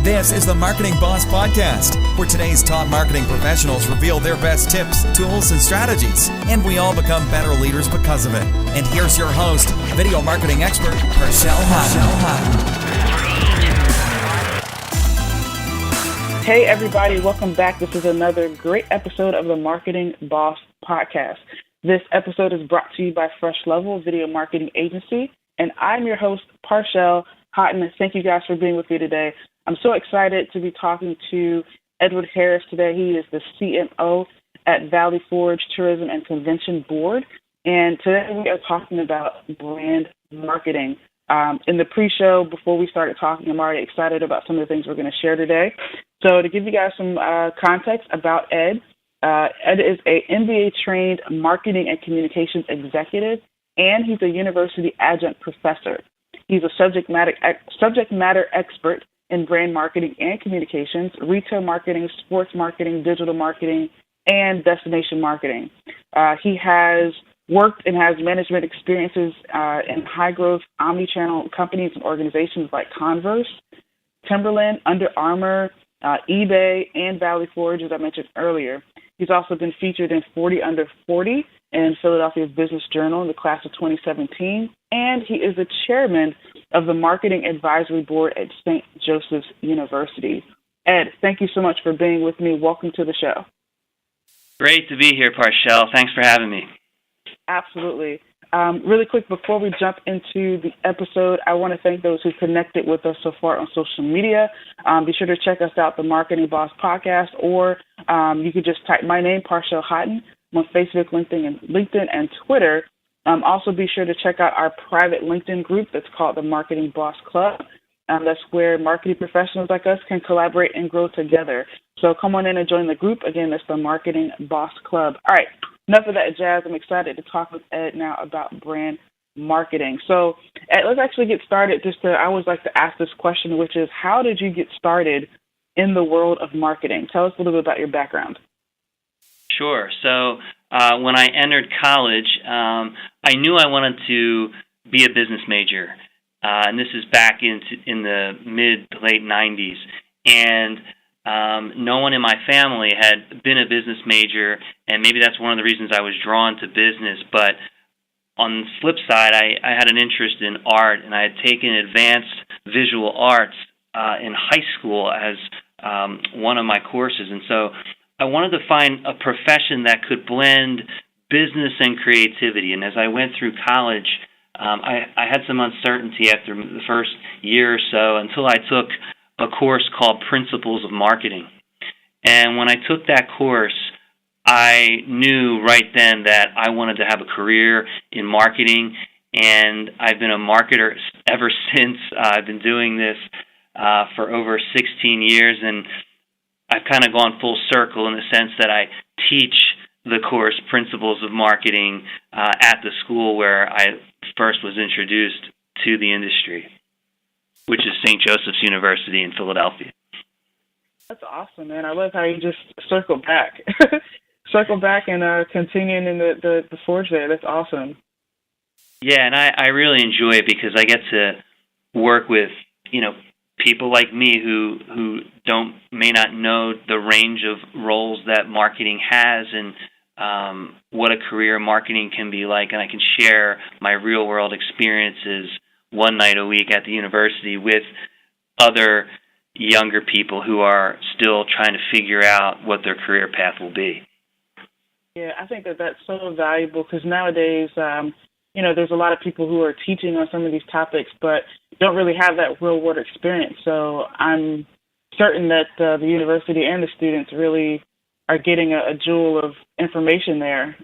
This is the Marketing Boss Podcast, where today's top marketing professionals reveal their best tips, tools, and strategies, and we all become better leaders because of it. And here's your host, video marketing expert, Parshell Hatton. Hey everybody, welcome back. This is another great episode of the Marketing Boss Podcast. This episode is brought to you by Fresh Level Video Marketing Agency, and I'm your host, Parshell Hatton. Thank you guys for being with me today. I'm so excited to be talking to Edward Harris today. He is the CMO at Valley Forge Tourism and Convention Board, and today we are talking about brand marketing. In the pre-show, before we started talking, I'm already excited about some of the things we're going to share today. So to give you guys some context about Ed, Ed is an MBA-trained marketing and communications executive, and he's a university adjunct professor. He's a subject matter expert in brand marketing and communications, retail marketing, sports marketing, digital marketing, and destination marketing. He has worked and has management experiences in high-growth omni-channel companies and organizations like Converse, Timberland, Under Armour, eBay, and Valley Forge, as I mentioned earlier. He's also been featured in 40 Under 40 in Philadelphia's Business Journal in the class of 2017, and he is the chairman of the Marketing Advisory Board at St. Joseph's University. Ed, thank you so much for being with me. Welcome to the show. Great to be here, Parshell. Thanks for having me. Absolutely. Really quick, before we jump into the episode, I want to thank those who connected with us so far on social media. Be sure to check us out, the Marketing Boss Podcast, or you could just type my name, Parshell Hatton, on Facebook, LinkedIn, and Twitter. Also, be sure to check out our private LinkedIn group that's called the Marketing Boss Club. That's where marketing professionals like us can collaborate and grow together. So come on in and join the group. Again, that's the Marketing Boss Club. All right. Enough of that jazz. I'm excited to talk with Ed now about brand marketing. So, Ed, let's actually get started. I always like to ask this question, which is, how did you get started in the world of marketing? Tell us a little bit about your background. Sure. So, when I entered college, I knew I wanted to be a business major, and this is back in the mid to late 90s. And no one in my family had been a business major, and maybe that's one of the reasons I was drawn to business. But on the flip side, I had an interest in art, and I had taken advanced visual arts in high school as one of my courses. And so I wanted to find a profession that could blend business and creativity. And as I went through college, I had some uncertainty after the first year or so until I took a course called Principles of Marketing. And when I took that course, I knew right then that I wanted to have a career in marketing, and I've been a marketer ever since. I've been doing this for over 16 years, and I've kind of gone full circle in the sense that I teach the course Principles of Marketing at the school where I first was introduced to the industry, which is St. Joseph's University in Philadelphia. That's awesome, man. I love how you just circle back. Circle back and continuing in the forge there. That's awesome. Yeah, and I really enjoy it because I get to work with, people like me who may not know the range of roles that marketing has and what a career in marketing can be like, and I can share my real-world experiences one night a week at the university with other younger people who are still trying to figure out what their career path will be. Yeah, I think that's so valuable because nowadays, there's a lot of people who are teaching on some of these topics but don't really have that real-world experience. So I'm certain that the university and the students really are getting a jewel of information there.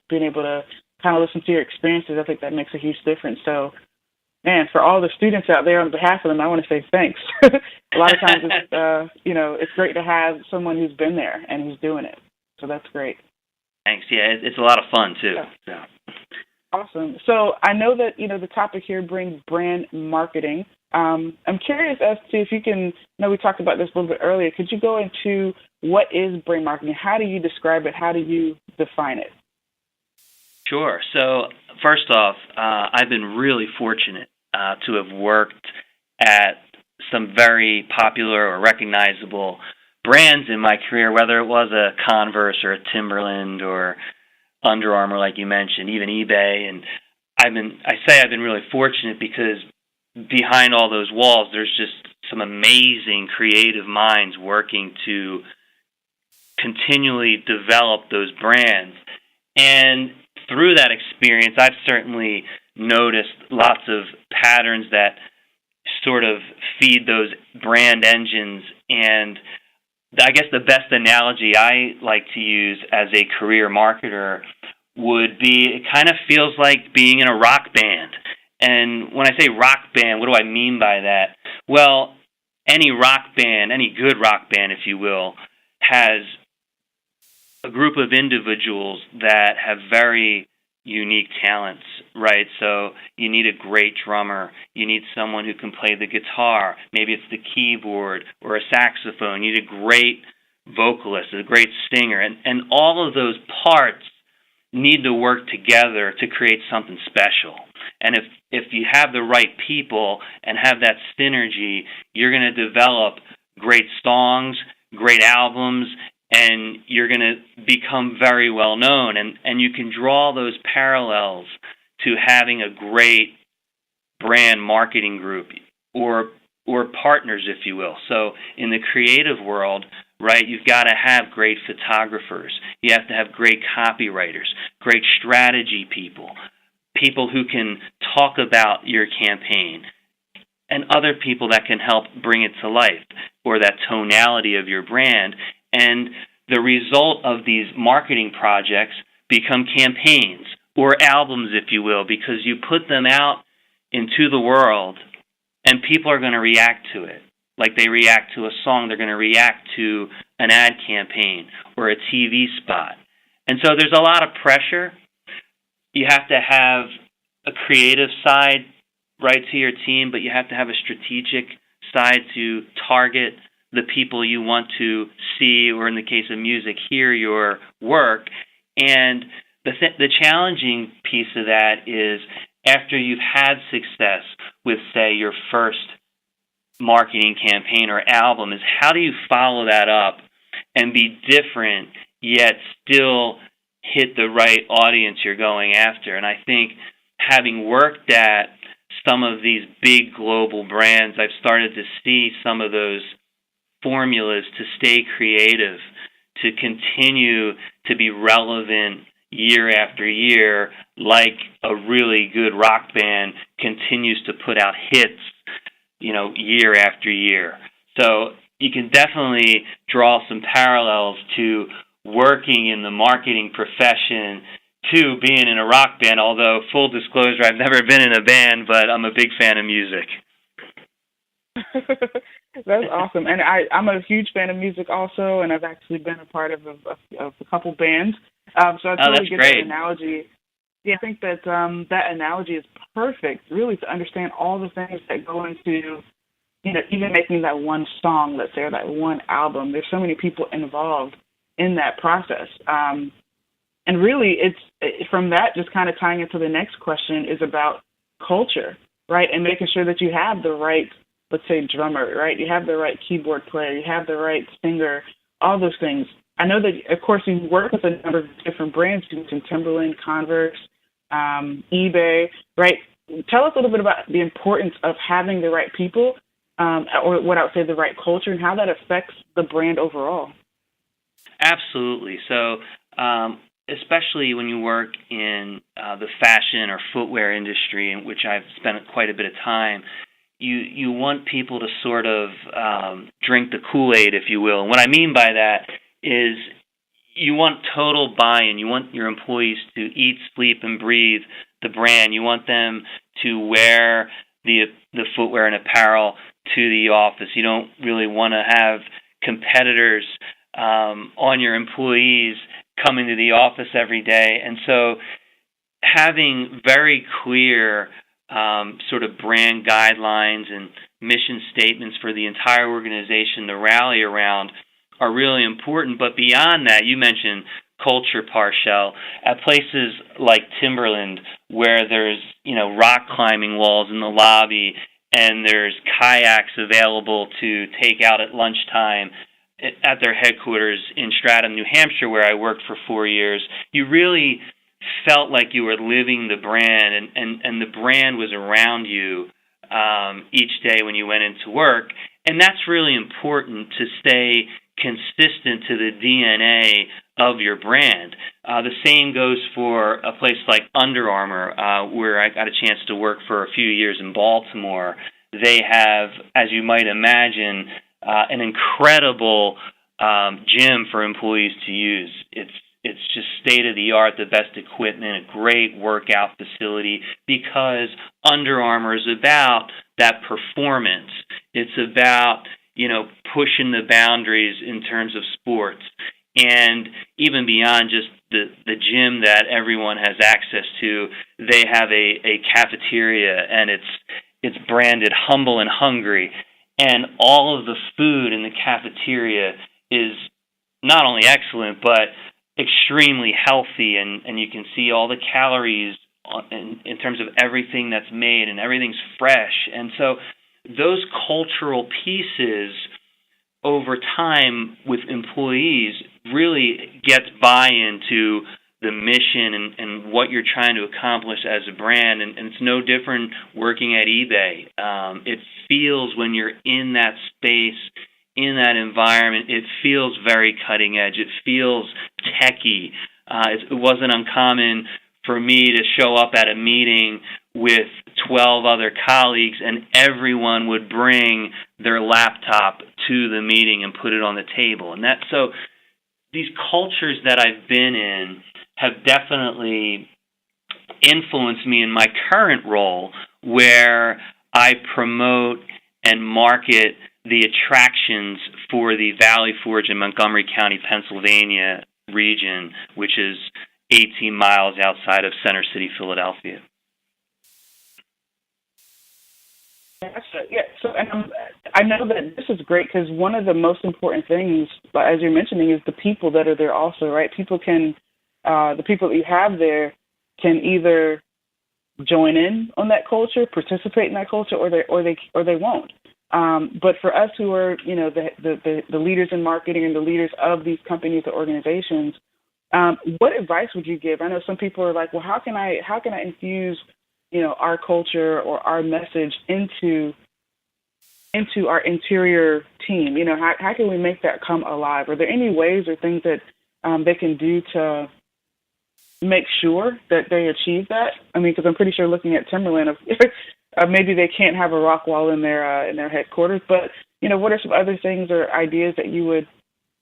Being able to kind of listen to your experiences, I think that makes a huge difference. So, man, for all the students out there, on behalf of them, I want to say thanks. A lot of times, it's great to have someone who's been there and who's doing it. So that's great. Thanks. Yeah, it's a lot of fun, too. Yeah. Awesome. So I know that, the topic here brings brand marketing. I'm curious as to if you can, we talked about this a little bit earlier. Could you go into what is brand marketing? How do you describe it? How do you define it? Sure. So first off, I've been really fortunate to have worked at some very popular or recognizable brands in my career, whether it was a Converse or a Timberland or Under Armour, like you mentioned, even eBay. And I've been really fortunate because behind all those walls, there's just some amazing creative minds working to continually develop those brands. And through that experience, I've certainly noticed lots of patterns that sort of feed those brand engines. And I guess the best analogy I like to use as a career marketer would be, it kind of feels like being in a rock band. And when I say rock band, what do I mean by that? Well, any rock band, any good rock band, if you will, has a group of individuals that have very unique talents, right? So you need a great drummer. You need someone who can play the guitar. Maybe it's the keyboard or a saxophone. You need a great vocalist, a great singer. And all of those parts need to work together to create something special. And if you have the right people and have that synergy, you're going to develop great songs, great albums, and you're going to become very well known. And you can draw those parallels to having a great brand marketing group or partners, if you will. So in the creative world, right, you've got to have great photographers. You have to have great copywriters, great strategy people, people who can talk about your campaign, and other people that can help bring it to life, or that tonality of your brand. And the result of these marketing projects become campaigns or albums, if you will, because you put them out into the world and people are going to react to it. Like they react to a song, they're going to react to an ad campaign or a TV spot. And so there's a lot of pressure. You have to have a creative side, right, to your team, but you have to have a strategic side to target the people you want to see, or in the case of music, hear your work. And the challenging piece of that is after you've had success with, say, your first marketing campaign or album, is how do you follow that up and be different yet still hit the right audience you're going after? And I think having worked at some of these big global brands, I've started to see some of those formulas to stay creative, to continue to be relevant year after year, like a really good rock band continues to put out hits, year after year. So you can definitely draw some parallels to working in the marketing profession to being in a rock band, although full disclosure, I've never been in a band, but I'm a big fan of music. That's awesome. And I'm a huge fan of music also, and I've actually been a part of a couple bands. So I totally get that analogy. Yeah, I think that that analogy is perfect, really, to understand all the things that go into, even making that one song, let's say, or that one album. There's so many people involved in that process. And really, it's from that, just kind of tying into the next question, is about culture, right? And making sure that you have the right, let's say, drummer, right? You have the right keyboard player, you have the right singer, all those things. I know that, of course, you work with a number of different brands, you mentioned Timberland, Converse, eBay, right? Tell us a little bit about the importance of having the right people, or what I would say the right culture, and how that affects the brand overall. Absolutely. So, especially when you work in the fashion or footwear industry, in which I've spent quite a bit of time, you want people to sort of drink the Kool-Aid, if you will. And what I mean by that is you want total buy-in. You want your employees to eat, sleep, and breathe the brand. You want them to wear the footwear and apparel to the office. You don't really want to have competitors on your employees coming to the office every day. And so having very clear sort of brand guidelines and mission statements for the entire organization to rally around are really important. But beyond that, you mentioned culture, Parshell. At places like Timberland, where there's rock climbing walls in the lobby and there's kayaks available to take out at lunchtime at their headquarters in Stratham, New Hampshire, where I worked for 4 years. You really felt like you were living the brand, and the brand was around you each day when you went into work. And that's really important to stay consistent to the DNA of your brand. The same goes for a place like Under Armour, where I got a chance to work for a few years in Baltimore. They have, as you might imagine, an incredible gym for employees to use. It's just state-of-the-art, the best equipment, a great workout facility, because Under Armour is about that performance. It's about, pushing the boundaries in terms of sports. And even beyond just the gym that everyone has access to, they have a cafeteria, and it's branded Humble and Hungry. And all of the food in the cafeteria is not only excellent, but extremely healthy, and you can see all the calories in terms of everything that's made, and everything's fresh. And so those cultural pieces over time with employees really gets buy-in to the mission and what you're trying to accomplish as a brand, and it's no different working at eBay. It feels, when you're in that space, in that environment, it feels very cutting edge. It feels techy. It wasn't uncommon for me to show up at a meeting with 12 other colleagues, and everyone would bring their laptop to the meeting and put it on the table. And so these cultures that I've been in have definitely influenced me in my current role, where I promote and market the attractions for the Valley Forge in Montgomery County, Pennsylvania region, which is 18 miles outside of Center City, Philadelphia. So I know that this is great, because one of the most important things, as you're mentioning, is the people that are there also, right? The people that you have there can either join in on that culture, participate in that culture, or they won't. But for us who are, the leaders in marketing and the leaders of these companies or organizations, what advice would you give? I know some people are like, well, how can I infuse, our culture or our message into our interior team? How can we make that come alive? Are there any ways or things that they can do to make sure that they achieve that? I mean, because I'm pretty sure, looking at Timberland, maybe they can't have a rock wall in their headquarters, but what are some other things or ideas that you would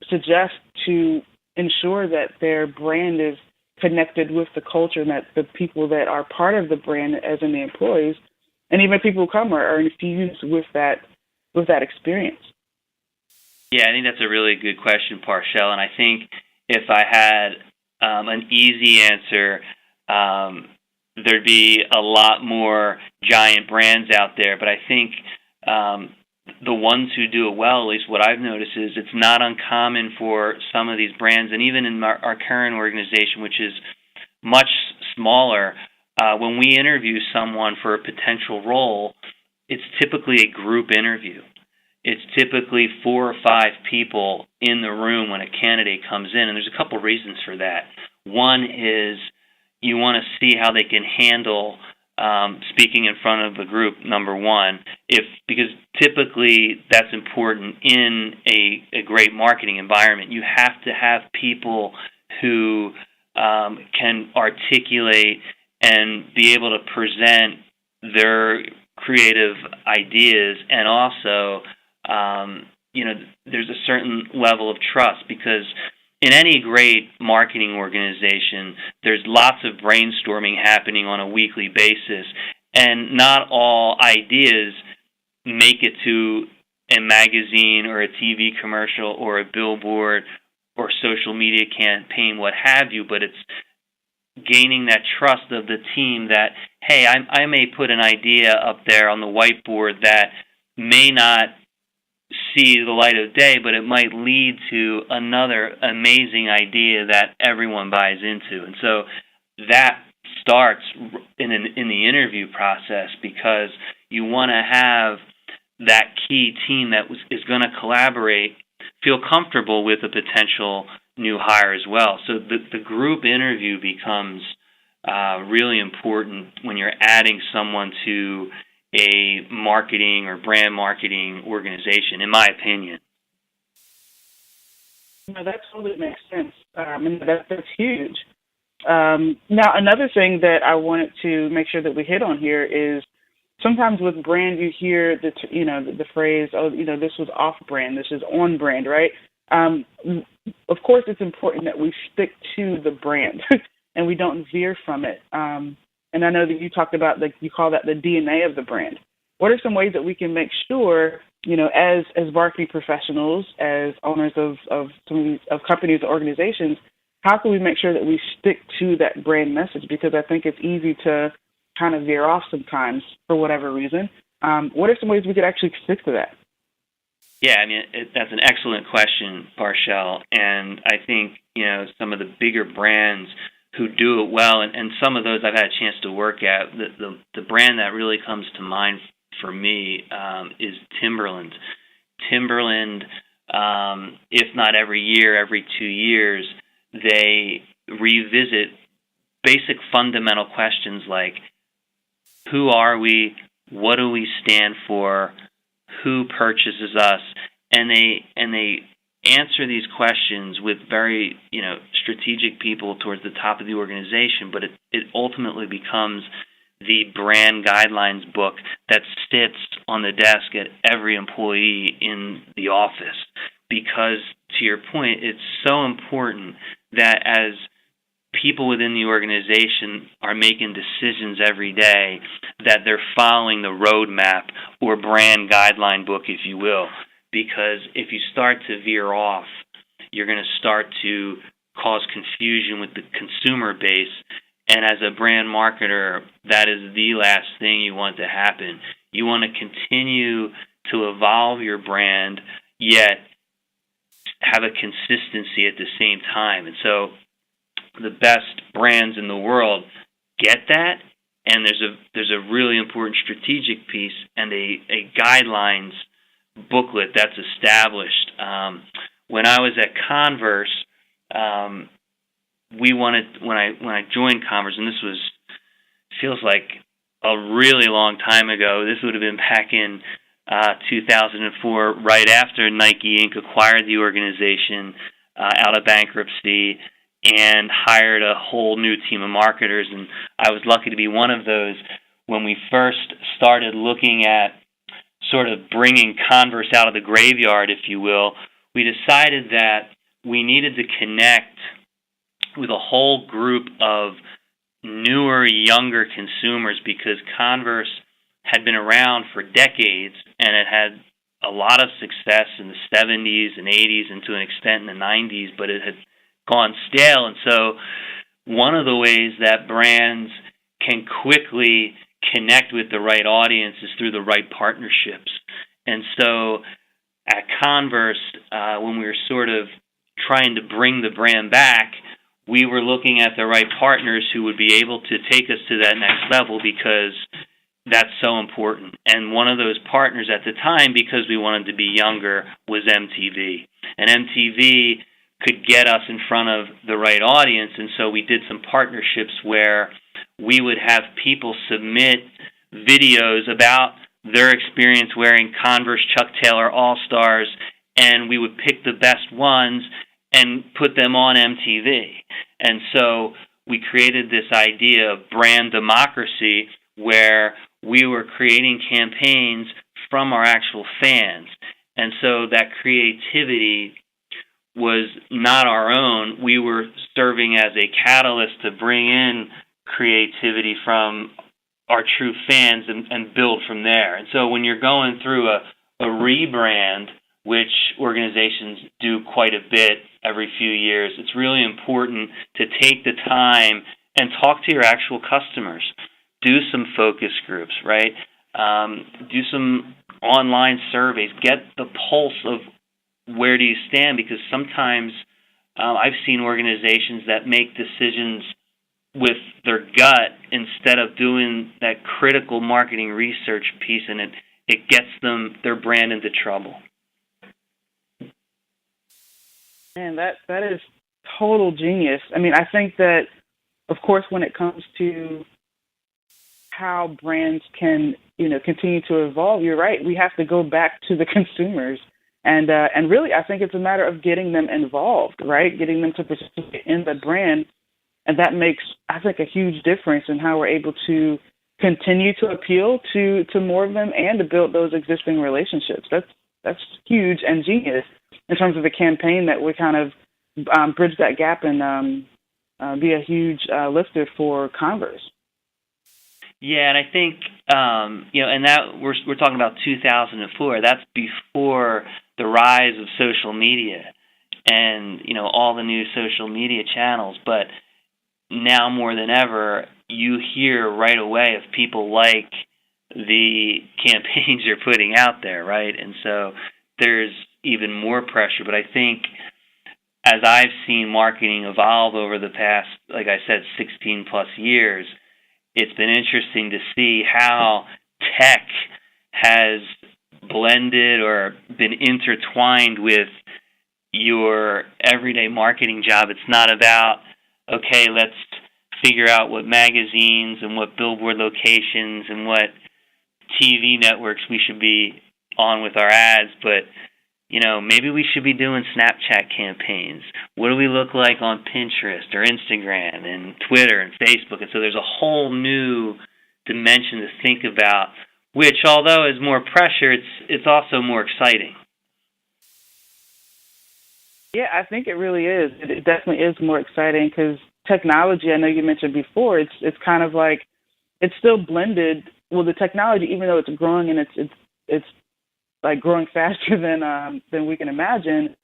suggest to ensure that their brand is connected with the culture, and that the people that are part of the brand, as in the employees, and even people who come are infused with that experience? Yeah, I think that's a really good question, Parshell, and I think if I had an easy answer, there'd be a lot more giant brands out there. But I think the ones who do it well, at least what I've noticed, is it's not uncommon for some of these brands, and even in our current organization, which is much smaller, when we interview someone for a potential role, it's typically a group interview. It's typically 4 or 5 people in the room when a candidate comes in, and there's a couple reasons for that. One is you want to see how they can handle speaking in front of the group, number one, because typically that's important in a great marketing environment. You have to have people who can articulate and be able to present their creative ideas, and also, there's a certain level of trust, because in any great marketing organization, there's lots of brainstorming happening on a weekly basis, and not all ideas make it to a magazine or a TV commercial or a billboard or social media campaign, what have you, but it's gaining that trust of the team that, hey, I may put an idea up there on the whiteboard that may not see the light of day, but it might lead to another amazing idea that everyone buys into. And so that starts in the interview process, because you want to have that key team that is going to collaborate feel comfortable with a potential new hire as well. So the group interview becomes really important when you're adding someone to a marketing or brand marketing organization, in my opinion. No, that totally makes sense. And that's huge. Now, another thing that I wanted to make sure that we hit on here is sometimes with brand, you hear the phrase, "Oh, this was off-brand, this is on-brand," right? Of course, it's important that we stick to the brand and we don't veer from it. And I know that you talked about, you call that the DNA of the brand. What are some ways that we can make sure, as marketing professionals, as owners of companies or organizations, how can we make sure that we stick to that brand message? Because I think it's easy to kind of veer off sometimes for whatever reason. What are some ways we could actually stick to that? Yeah, I mean, that's an excellent question, Parshell. And I think, some of the bigger brands who do it well, and some of those I've had a chance to work at, the brand that really comes to mind for me is Timberland. Timberland, if not every year, every 2 years, they revisit basic fundamental questions like, who are we? What do we stand for? Who purchases us? And they answer these questions with very, strategic people towards the top of the organization, but it ultimately becomes the brand guidelines book that sits on the desk at every employee in the office. Because, to your point, it's so important that as people within the organization are making decisions every day, that they're following the roadmap or brand guideline book, if you will. Because if you start to veer off, you're going to start to cause confusion with the consumer base. And as a brand marketer, that is the last thing you want to happen. You want to continue to evolve your brand, yet have a consistency at the same time. And so the best brands in the world get that, and there's a really important strategic piece and a guidelines booklet that's established. When I was at Converse, when I joined Converse, and this feels like a really long time ago. This would have been back in 2004, right after Nike Inc. acquired the organization out of bankruptcy and hired a whole new team of marketers. And I was lucky to be one of those. When we first started looking at sort of bringing Converse out of the graveyard, if you will, we decided that we needed to connect with a whole group of newer, younger consumers, because Converse had been around for decades and it had a lot of success in the 70s and 80s and to an extent in the 90s, but it had gone stale. And so one of the ways that brands can quickly connect with the right audience is through the right partnerships. And so at Converse, when we were sort of trying to bring the brand back, we were looking at the right partners who would be able to take us to that next level, because that's so important. And one of those partners at the time, because we wanted to be younger, was MTV. And MTV could get us in front of the right audience, and so we did some partnerships where we would have people submit videos about their experience wearing Converse Chuck Taylor All-Stars, and we would pick the best ones and put them on MTV. And so we created this idea of brand democracy, where we were creating campaigns from our actual fans. And so that creativity was not our own. We were serving as a catalyst to bring in creativity from our true fans and build from there. And so when you're going through a rebrand, which organizations do quite a bit every few years, it's really important to take the time and talk to your actual customers. Do some focus groups, right? Do some online surveys. Get the pulse of where do you stand, because sometimes I've seen organizations that make decisions with their gut instead of doing that critical marketing research piece, and it gets their brand into trouble. Man, that is total genius. I mean, I think that, of course, when it comes to how brands can, continue to evolve, you're right. We have to go back to the consumers. And really, I think it's a matter of getting them involved, right? Getting them to participate in the brand. And that makes, I think, a huge difference in how we're able to continue to appeal to more of them and to build those existing relationships. That's huge and genius in terms of the campaign that would kind of bridge that gap and be a huge lifter for Converse. Yeah, and I think and that we're talking about 2004. That's before the rise of social media and all the new social media channels. But now more than ever, you hear right away of people like the campaigns you're putting out there, right? And so there's even more pressure. But I think as I've seen marketing evolve over the past, like I said, 16 plus years, it's been interesting to see how tech has blended or been intertwined with your everyday marketing job. It's not about, okay, let's figure out what magazines and what billboard locations and what TV networks we should be on with our ads, but maybe we should be doing Snapchat campaigns. What do we look like on Pinterest or Instagram and Twitter and Facebook? And so there's a whole new dimension to think about, which, although is more pressure, it's also more exciting. Yeah, I think it really is. It definitely is more exciting because technology, I know you mentioned before, it's kind of like it's still blended. Well, the technology, even though it's growing and it's like growing faster than we can imagine,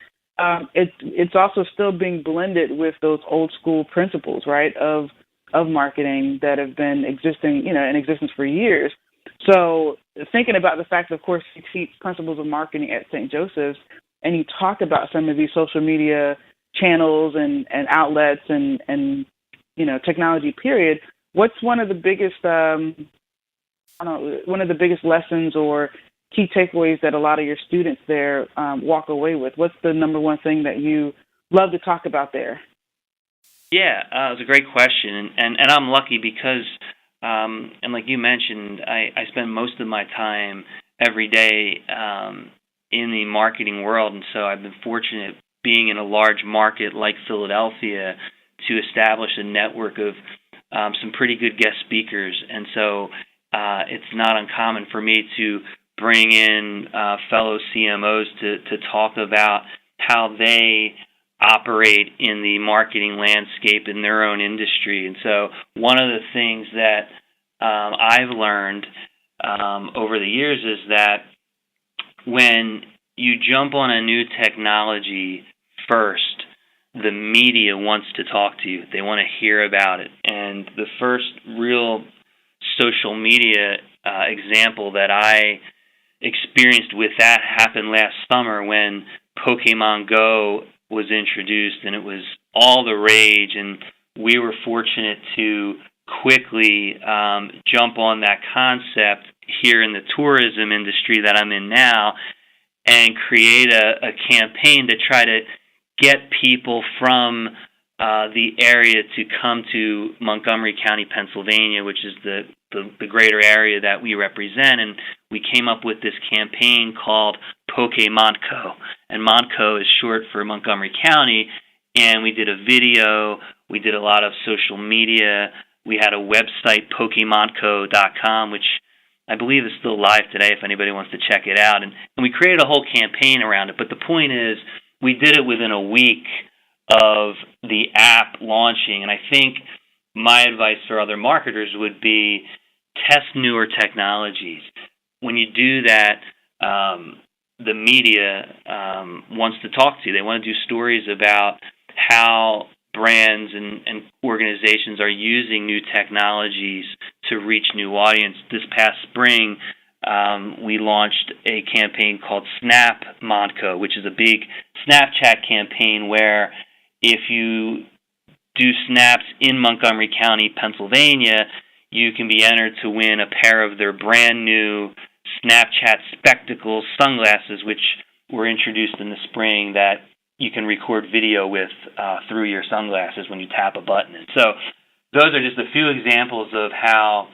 it's also still being blended with those old school principles, right, of marketing that have been existing, in existence for years. So thinking about the fact that, of course, you teach principles of marketing at St. Joseph's, and you talk about some of these social media channels and outlets and technology period, what's one of the biggest lessons or key takeaways that a lot of your students there walk away with? What's the number one thing that you love to talk about there? Yeah, it was a great question, and I'm lucky because, and like you mentioned, I spend most of my time every day in the marketing world, and so I've been fortunate being in a large market like Philadelphia to establish a network of some pretty good guest speakers, and so it's not uncommon for me to bring in fellow CMOs to talk about how they operate in the marketing landscape in their own industry. And so one of the things that I've learned over the years is that when you jump on a new technology first, the media wants to talk to you. They want to hear about it. And the first real social media example that I experienced with that happened last summer when Pokemon Go was introduced, and it was all the rage, and we were fortunate to quickly jump on that concept here in the tourism industry that I'm in now and create a campaign to try to get people from the area to come to Montgomery County, Pennsylvania, which is the greater area that we represent, and we came up with this campaign called Pokemontco, and Montco is short for Montgomery County, and we did a video, we did a lot of social media, we had a website, Pokemontco.com, which I believe is still live today if anybody wants to check it out, and we created a whole campaign around it, but the point is, we did it within a week of the app launching, and I think my advice for other marketers would be test newer technologies. When you do that, the media wants to talk to you. They want to do stories about how brands and organizations are using new technologies to reach new audience. This past spring, we launched a campaign called Snap Montco, which is a big Snapchat campaign where if you do snaps in Montgomery County, Pennsylvania, you can be entered to win a pair of their brand new Snapchat Spectacles sunglasses, which were introduced in the spring, that you can record video with through your sunglasses when you tap a button. And so those are just a few examples of how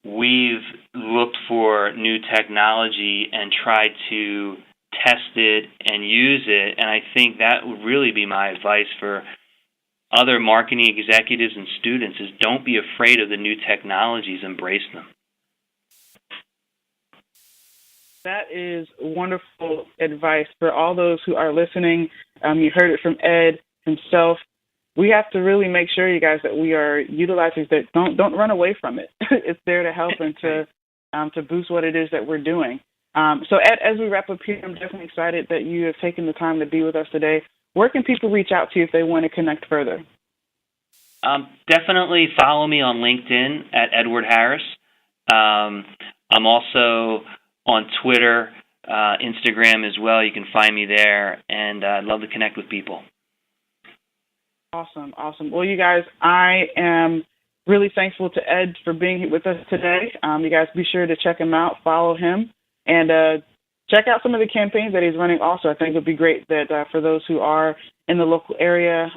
we've looked for new technology and tried to test it and use it. And I think that would really be my advice for other marketing executives and students, is don't be afraid of the new technologies, embrace them. That is wonderful advice for all those who are listening. You heard it from Ed himself. We have to really make sure, you guys, that we are utilizing that. Don't run away from it. It's there to help and to boost what it is that we're doing. So, Ed, as we wrap up here, I'm definitely excited that you have taken the time to be with us today. Where can people reach out to you if they want to connect further? Definitely follow me on LinkedIn at Edward Harris. I'm also on Twitter, Instagram as well. You can find me there, and I'd love to connect with people. Awesome. Well, you guys, I am really thankful to Ed for being here with us today. You guys be sure to check him out, follow him, and check out some of the campaigns that he's running also. I think it would be great that for those who are in the local area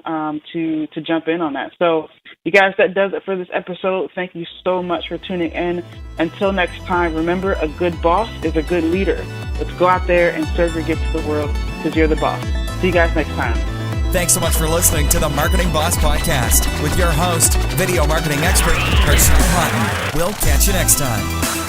to jump in on that. So, you guys, that does it for this episode. Thank you so much for tuning in. Until next time, remember, a good boss is a good leader. Let's go out there and serve your gift to the world, because you're the boss. See you guys next time. Thanks so much for listening to the Marketing Boss Podcast with your host, video marketing expert, Kirsten Cotton. We'll catch you next time.